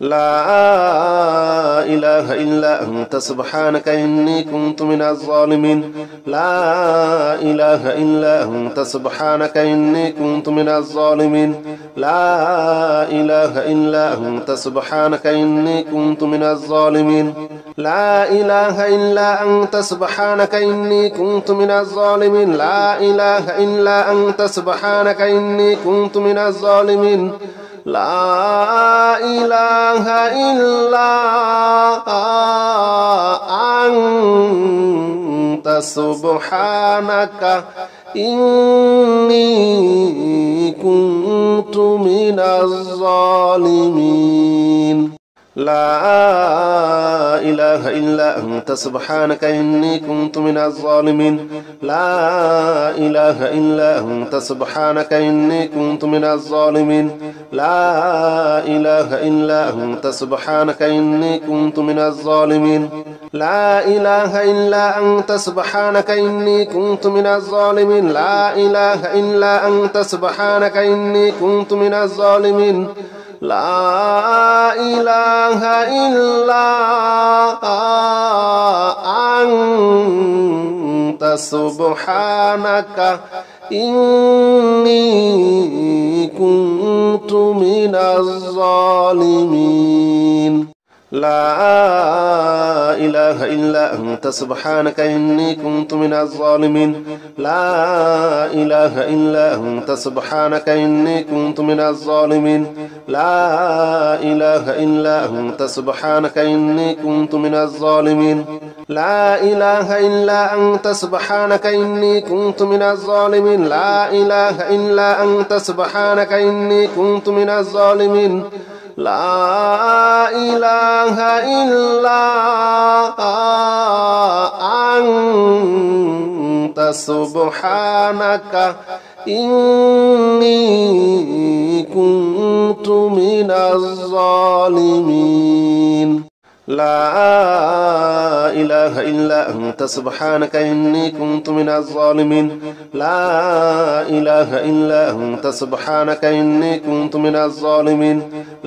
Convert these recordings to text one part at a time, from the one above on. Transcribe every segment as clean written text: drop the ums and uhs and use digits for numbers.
لا إله إلا أنت سبحانك إني كنت من الظالمين لا إله إلا أنت سبحانك إني كنت من الظالمين لا إله إلا أنت سبحانك إني كنت من الظالمين لا إله إلا أنت سبحانك إني كنت من الظالمين لا إله إلا أنت سبحانك إني كنت من الظالمين لا إله إلا أنت سبحانك إني كنت من الظالمين لا إله إلا أنت سبحانك إني كنت من الظالمين لا إله إلا أنت سبحانك إني كنت من الظالمين لا إله إلا أنت سبحانك إني كنت من الظالمين لا إله إلا أنت سبحانك إني كنت من الظالمين لا إله إلا أنت سبحانك إني كنت من الظالمين لا إله إلا أنت سبحانك إني كنت من الظالمين لا إله إلا أنت سبحانك إني كنت من الظالمين لا إله إلا أنت سبحانك إني كنت من الظالمين لا إله إلا أنت سبحانك إني كنت من الظالمين لا إله إلا أنت سبحانك إني كنت من الظالمين لا إله إلا أنت سبحانك إني كنت من الظالمين لا إله إلا أنت سبحانك إني كنت من الظالمين لا إله إلا أنت سبحانك إني كنت من الظالمين لا إله إلا أنت سبحانك إني كنت من الظالمين لا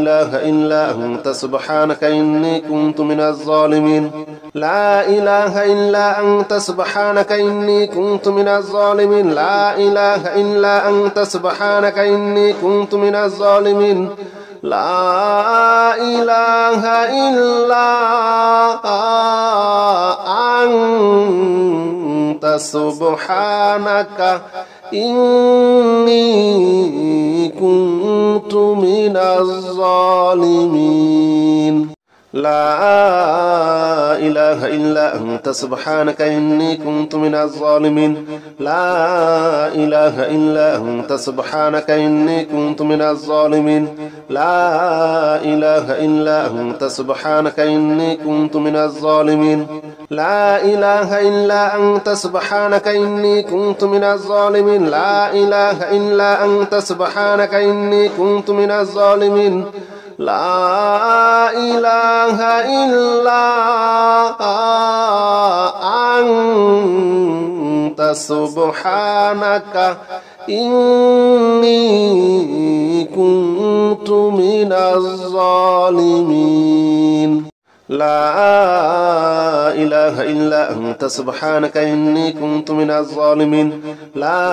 إله إلا أنت سبحانك إني كنت من الظالمين لا إله إلا أنت سبحانك إني كنت من الظالمين لا إله إلا أنت سبحانك إني كنت من الظالمين لا إله إلا أنت سبحانك إني كنت من الظالمين لا إله إلا أنت سبحانك إني كنت من الظالمين لا إله إلا أنت سبحانك إني كنت من الظالمين لا إله إلا أنت سبحانك إني كنت من الظالمين لا إله إلا أنت سبحانك إني كنت من الظالمين لا إله إلا أنت سبحانك إني كنت من الظالمين لا إله إلا أنت سبحانك إني كنت من الظالمين لا إله إلا أنت سبحانك إني كنت من الظالمين لا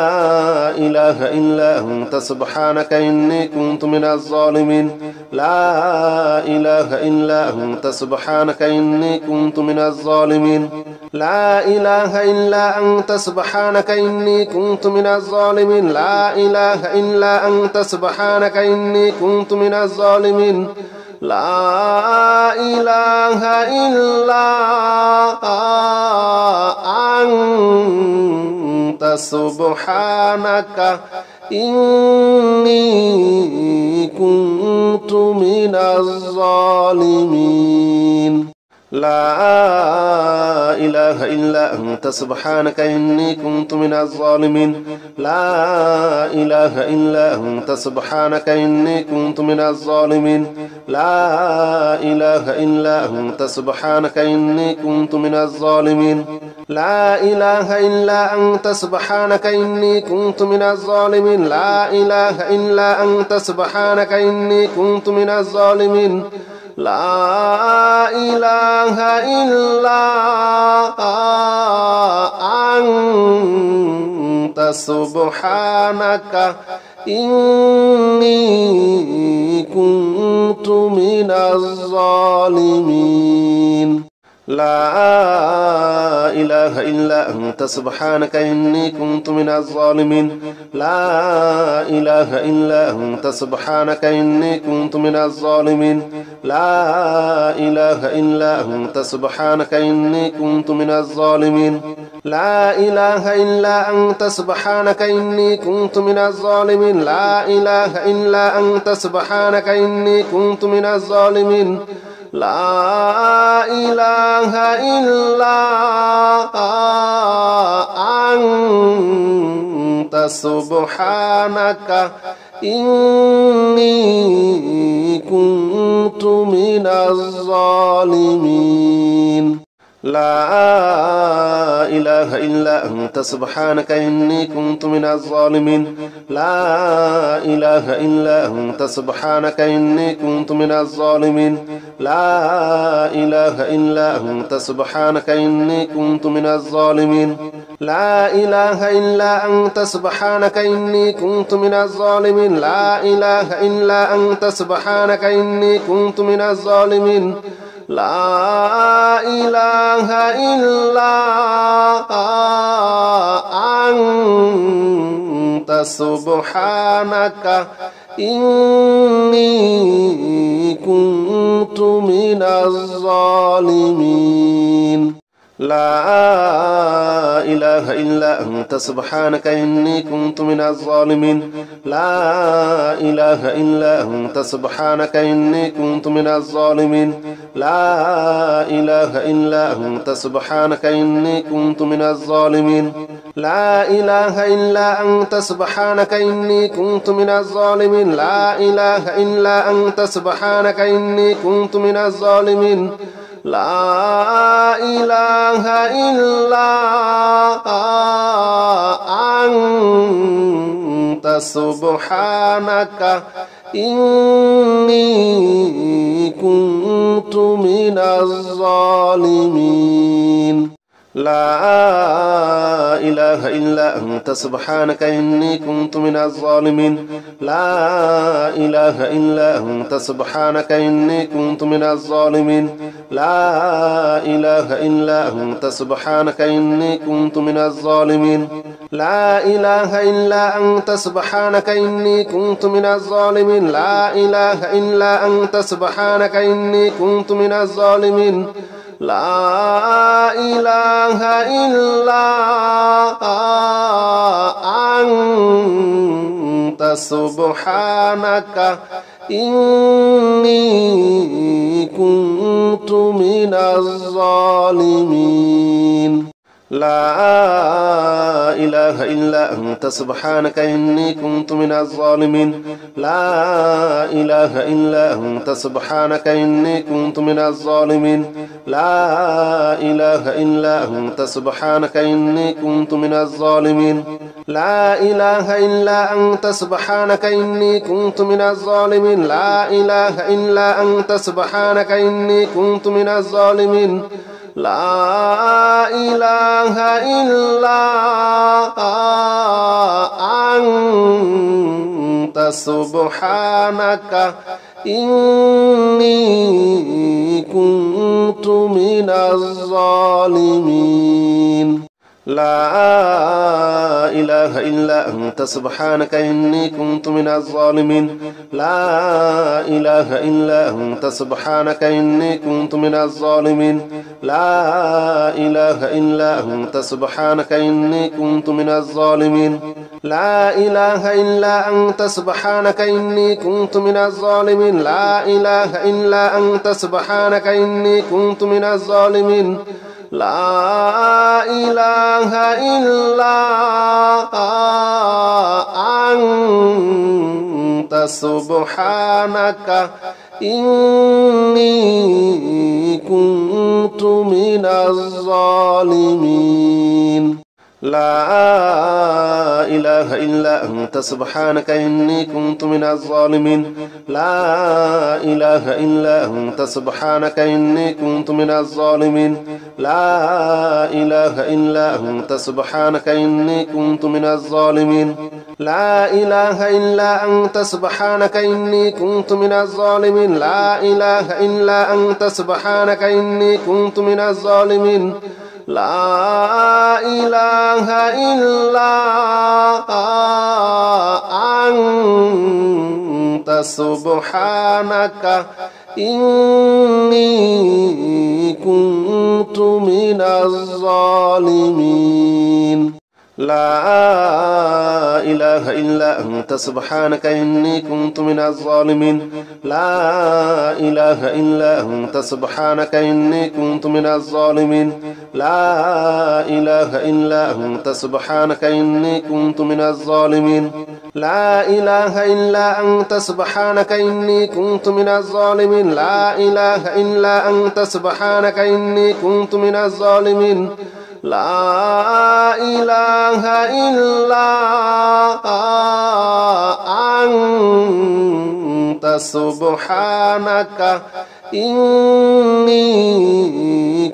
إله إلا أنت سبحانك إني كنت من الظالمين لا إله إلا أنت سبحانك إني كنت من الظالمين لا إله إلا أنت سبحانك إني كنت من الظالمين لا إله إلا أنت سبحانك إني كنت من الظالمين لا إله إلا أنت سبحانك إني كنت من الظالمين لا إله إلا أنت سبحانك إني كنت من الظالمين لا إله إلا أنت سبحانك إني كنت من الظالمين لا إله إلا أنت سبحانك إني كنت من الظالمين لا إله إلا أنت سبحانك إني كنت من الظالمين لا إله إلا أنت سبحانك إني كنت من الظالمين لا إله إلا أنت سبحانك إني كنت من الظالمين لا إله إلا أنت سبحانك إني كنت من الظالمين لا إله إلا أنت سبحانك إني كنت من الظالمين لا إله إلا أنت سبحانك إني كنت من الظالمين لا إله إلا أنت سبحانك إني كنت من الظالمين لا إله إلا أنت سبحانك إني كنت من الظالمين لا إله إلا أنت سبحانك إني كنت من الظالمين لا إله إلا أنت سبحانك إني كنت من الظالمين لا إله إلا أنت سبحانك إني كنت من الظالمين لا إله إلا أنت سبحانك إني كنت من الظالمين لا إله إلا أنت سبحانك إني كنت من الظالمين لا إله إلا أنت سبحانك إني كنت من الظالمين لا إله إلا أنت سبحانك إني كنت من الظالمين لا إله إلا أنت سبحانك إني كنت من الظالمين لا إله إلا أنت سبحانك إني كنت من الظالمين لا إله إلا أنت سبحانك إني كنت من الظالمين لا إله إلا أنت سبحانك إني كنت من الظالمين لا إله إلا أنت سبحانك إني كنت من الظالمين لا إله إلا أنت سبحانك إني كنت من الظالمين لا إله إلا أنت سبحانك إني كنت من الظالمين لا إله إلا أنت سبحانك إني كنت من الظالمين لا إله إلا أنت سبحانك إني كنت من الظالمين لا إله إلا أنت سبحانك إني كنت من الظالمين لا إله إلا أنت سبحانك إني كنت من الظالمين لا إله إلا أنت سبحانك إني كنت من الظالمين لا إله إلا أنت سبحانك إني كنت من الظالمين لا إله إلا أنت سبحانك إني كنت من الظالمين لا إله إلا أنت سبحانك إني كنت من الظالمين لا إله إلا أنت سبحانك إني كنت من الظالمين لا إله إلا أنت سبحانك إني كنت من الظالمين لا إله إلا أنت سبحانك إني كنت من الظالمين لا إله إلا أنت سبحانك إني كنت من الظالمين لا إله إلا أنت سبحانك إني كنت من الظالمين لا إله إلا أنت سبحانك إني كنت من الظالمين لا إله إلا أنت سبحانك إني كنت من الظالمين لا إله إلا أنت سبحانك إني كنت من الظالمين لا إله إلا أنت سبحانك إني كنت من الظالمين لا إله إلا أنت سبحانك إني كنت من الظالمين لا إله إلا أنت سبحانك إني كنت من الظالمين لا إله إلا أنت سبحانك إني كنت من الظالمين لا إله إلا أنت سبحانك إني كنت من الظالمين لا إله إلا أنت سبحانك إني كنت من الظالمين لا إله إلا أنت سبحانك إني كنت من الظالمين لا إله إلا أنت سبحانك إني كنت من الظالمين لا إله إلا أنت سبحانك إني كنت من الظالمين لا إله إلا أنت سبحانك إني كنت من الظالمين لا إله إلا أنت سبحانك إني كنت من الظالمين لا إله إلا أنت سبحانك إني كنت من الظالمين لا إله إلا أنت سبحانك إني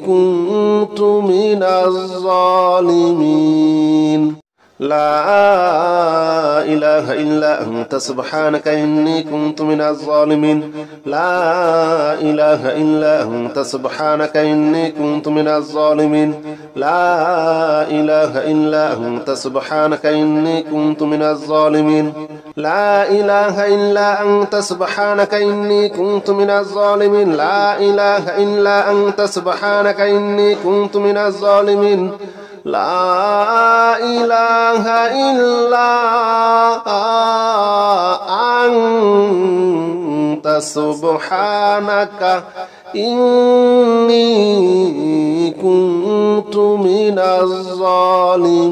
كنت من الظالمين لا إله إلا أنت سبحانك إني كنت من الظالمين لا إله إلا أنت سبحانك إني كنت من الظالمين لا إله إلا أنت سبحانك إني كنت من الظالمين لا إله إلا أنت سبحانك إني كنت من الظالمين لا إله إلا أنت سبحانك إني كنت من الظالمين لا إله إلا أنت سبحانك إني كنت من الظالمين